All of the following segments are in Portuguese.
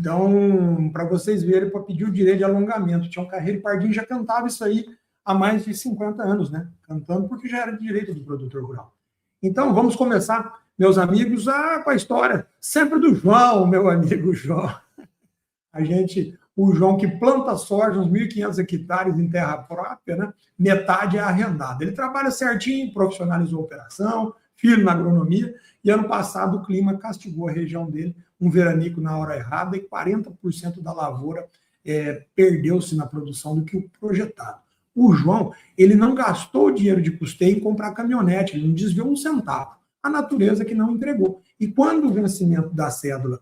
Então, para vocês verem, para pedir o direito de alongamento. Tião Carreiro e Pardinho já cantava isso aí há mais de 50 anos, né? Cantando porque já era de direito do produtor rural. Então, vamos começar, meus amigos, com a história sempre do João, meu amigo João. O João que planta soja, uns 1.500 hectares em terra própria, né? Metade é arrendada. Ele trabalha certinho, profissionalizou a operação, firme na agronomia, e ano passado o clima castigou a região dele, um veranico na hora errada, e 40% da lavoura perdeu-se na produção do que o projetado. O João, ele não gastou o dinheiro de custeio em comprar caminhonete, ele não desviou um centavo. A natureza que não entregou. E quando o vencimento da cédula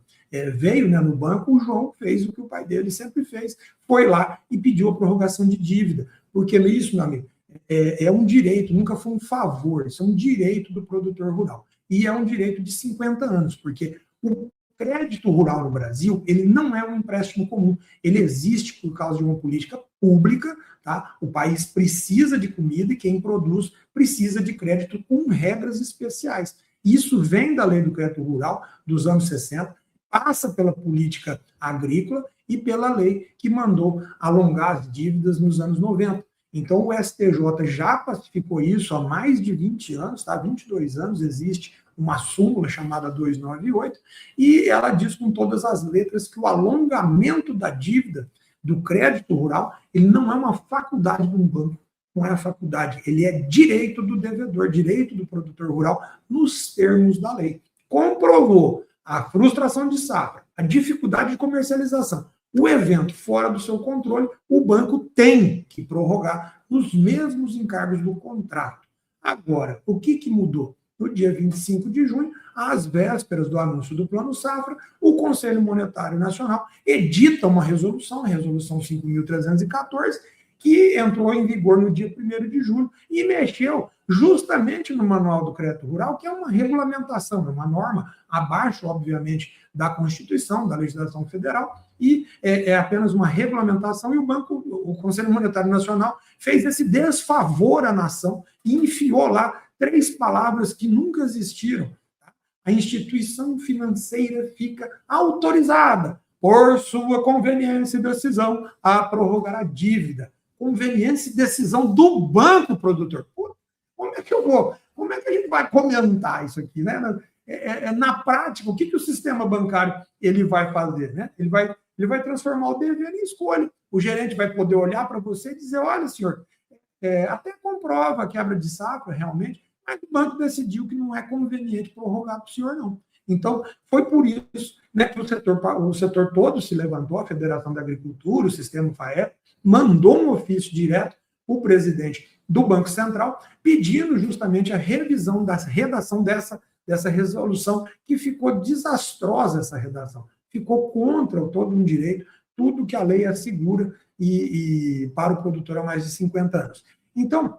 veio, né, no banco, o João fez o que o pai dele sempre fez, foi lá e pediu a prorrogação de dívida, porque isso, meu amigo, é um direito, nunca foi um favor, isso é um direito do produtor rural. E é um direito de 50 anos, porque o crédito rural no Brasil, ele não é um empréstimo comum, ele existe por causa de uma política pública, tá? O país precisa de comida e quem produz precisa de crédito com regras especiais. Isso vem da lei do crédito rural dos anos 60, passa pela política agrícola e pela lei que mandou alongar as dívidas nos anos 90. Então, o STJ já pacificou isso há mais de 20 anos, tá? 22 anos, existe uma súmula chamada 298, e ela diz com todas as letras que o alongamento da dívida do crédito rural, ele não é uma faculdade de um banco, não é uma faculdade, ele é direito do devedor, direito do produtor rural, nos termos da lei. Comprovou a frustração de safra, a dificuldade de comercialização, o evento fora do seu controle, o banco tem que prorrogar os mesmos encargos do contrato. Agora, o que mudou? No dia 25 de junho, às vésperas do anúncio do Plano Safra, o Conselho Monetário Nacional edita uma resolução, a Resolução 5.314, que entrou em vigor no dia 1º de julho e mexeu justamente no Manual do Crédito Rural, que é uma regulamentação, é uma norma abaixo, obviamente, da Constituição, da legislação federal, e é apenas uma regulamentação, e o Conselho Monetário Nacional fez esse desfavor à nação e enfiou lá 3 palavras que nunca existiram. A instituição financeira fica autorizada, por sua conveniência e decisão, a prorrogar a dívida. Conveniência e decisão do banco produtor. Como é que eu vou? Como é que a gente vai comentar isso aqui, né? Na prática, o que o sistema bancário ele vai fazer, né? Ele vai transformar o dever em escolha. O gerente vai poder olhar para você e dizer: olha, senhor, até comprova a quebra de safra realmente, mas o banco decidiu que não é conveniente prorrogar para o senhor, não. Então, foi por isso, né, que o setor todo se levantou, a Federação da Agricultura, o Sistema FAEP, mandou um ofício direto para o presidente do Banco Central, pedindo justamente a revisão da redação dessa resolução, que ficou desastrosa essa redação. Ficou contra todo um direito, tudo que a lei assegura e para o produtor há mais de 50 anos. Então,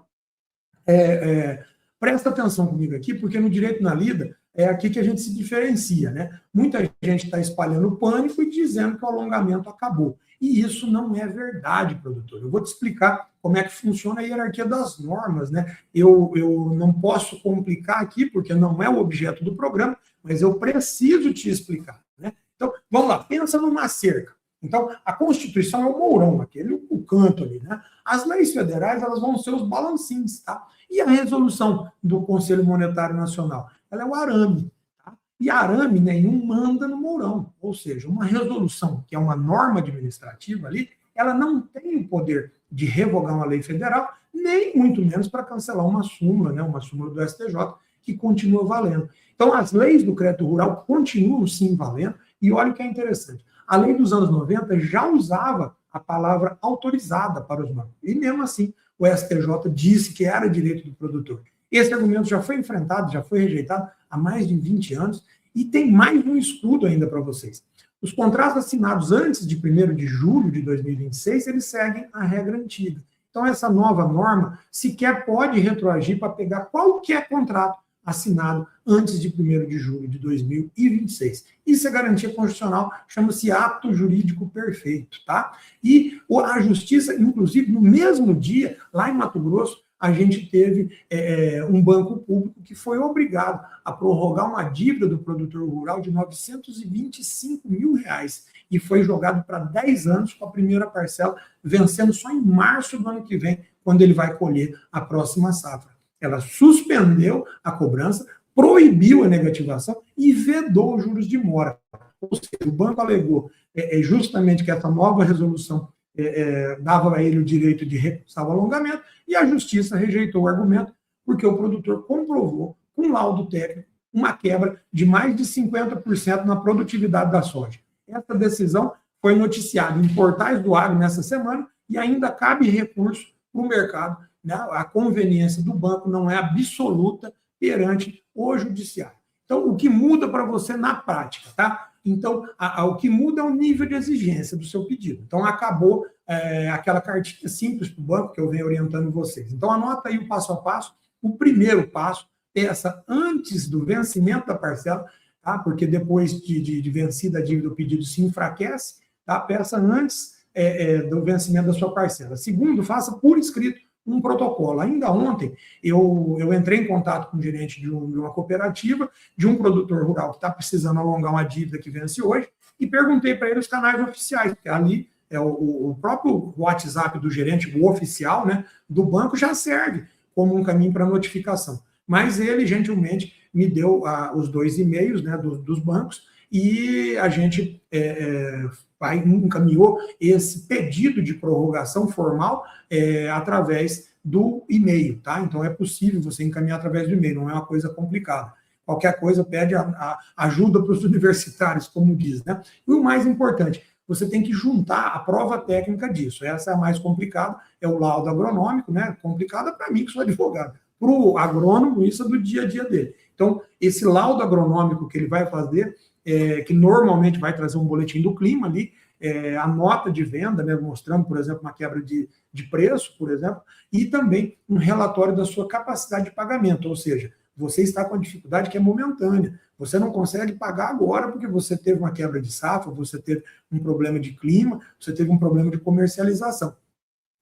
presta atenção comigo aqui, porque no direito na lida é aqui que a gente se diferencia, né? Muita gente está espalhando pânico e dizendo que o alongamento acabou. E isso não é verdade, produtor. Eu vou te explicar como é que funciona a hierarquia das normas, né? Eu não posso complicar aqui, porque não é o objeto do programa, mas eu preciso te explicar, né? Então, vamos lá, pensa numa cerca. Então, a Constituição é o mourão, o canto ali, né? As leis federais, elas vão ser os balancins, tá? E a resolução do Conselho Monetário Nacional, ela é o arame, tá? E arame nenhum manda no mourão, ou seja, uma resolução, que é uma norma administrativa ali, ela não tem o poder de revogar uma lei federal, nem muito menos para cancelar uma súmula, né? Uma súmula do STJ, que continua valendo. Então, as leis do crédito rural continuam sim valendo, e olha o que é interessante. A lei dos anos 90 já usava a palavra autorizada para os bancos. E mesmo assim, o STJ disse que era direito do produtor. Esse argumento já foi enfrentado, já foi rejeitado há mais de 20 anos, e tem mais um estudo ainda para vocês. Os contratos assinados antes de 1º de julho de 2026, eles seguem a regra antiga. Então, essa nova norma sequer pode retroagir para pegar qualquer contrato assinado antes de 1º de julho de 2026. Isso é garantia constitucional, chama-se ato jurídico perfeito, tá? E a justiça, inclusive, no mesmo dia, lá em Mato Grosso, a gente teve um banco público que foi obrigado a prorrogar uma dívida do produtor rural de R$ 925 mil. e foi jogado para 10 anos com a primeira parcela, vencendo só em março do ano que vem, quando ele vai colher a próxima safra. Ela suspendeu a cobrança, proibiu a negativação e vedou os juros de mora. Ou seja, o banco alegou justamente que essa nova resolução dava a ele o direito de recusar o alongamento, e a justiça rejeitou o argumento, porque o produtor comprovou, com laudo técnico, uma quebra de mais de 50% na produtividade da soja. Essa decisão foi noticiada em portais do agro nessa semana e ainda cabe recurso para o mercado, né? A conveniência do banco não é absoluta perante o judiciário. Então, o que muda para você na prática, tá? Então, o que muda é o nível de exigência do seu pedido. Então, acabou aquela cartinha simples para o banco que eu venho orientando vocês. Então, anota aí o passo a passo. O primeiro passo, peça antes do vencimento da parcela, tá? Porque depois de vencida a dívida, o pedido se enfraquece, tá? Peça antes do vencimento da sua parcela. Segundo, faça por escrito um protocolo. Ainda ontem, eu entrei em contato com o gerente de uma cooperativa, de um produtor rural que está precisando alongar uma dívida que vence hoje, e perguntei para ele os canais oficiais, porque ali o próprio WhatsApp do gerente, o oficial, né, do banco, já serve como um caminho para notificação. Mas ele, gentilmente, me deu os 2 e-mails, né, dos bancos, e a gente encaminhou esse pedido de prorrogação formal através do e-mail, tá? Então, é possível você encaminhar através do e-mail, não é uma coisa complicada. Qualquer coisa pede ajuda para os universitários, como diz, né? E o mais importante, você tem que juntar a prova técnica disso. Essa é a mais complicada, é o laudo agronômico, né? Complicada para mim, que sou advogado. Para o agrônomo, isso é do dia a dia dele. Então, esse laudo agronômico que ele vai fazer, que normalmente vai trazer um boletim do clima ali, a nota de venda, né, mostrando, por exemplo, uma quebra de preço, por exemplo, e também um relatório da sua capacidade de pagamento, ou seja, você está com a dificuldade que é momentânea, você não consegue pagar agora porque você teve uma quebra de safra, você teve um problema de clima, você teve um problema de comercialização.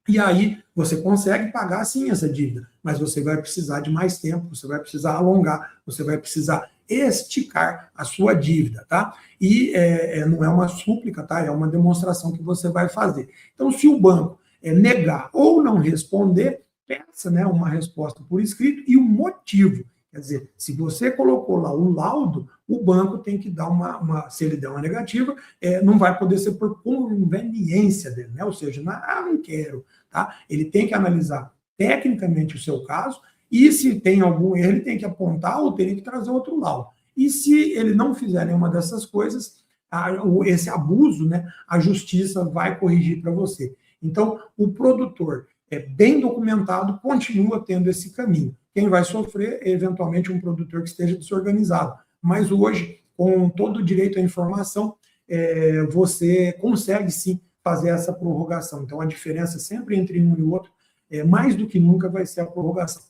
E aí você consegue pagar sim essa dívida, mas você vai precisar de mais tempo, você vai precisar alongar, você vai precisar esticar a sua dívida, tá? E não é uma súplica, tá? É uma demonstração que você vai fazer. Então, se o banco negar ou não responder, peça, né, uma resposta por escrito e o motivo. Quer dizer, se você colocou lá o laudo, o banco tem que dar se ele der uma negativa, não vai poder ser por conveniência dele, né? Ou seja, não quero, tá? Ele tem que analisar tecnicamente o seu caso, e se tem algum erro, ele tem que apontar ou teria que trazer outro laudo. E se ele não fizer nenhuma dessas coisas, esse abuso, né, a justiça vai corrigir para você. Então, o produtor bem documentado continua tendo esse caminho. Quem vai sofrer é, eventualmente, um produtor que esteja desorganizado. Mas hoje, com todo o direito à informação, você consegue, sim, fazer essa prorrogação. Então, a diferença sempre entre um e o outro, mais do que nunca, vai ser a prorrogação.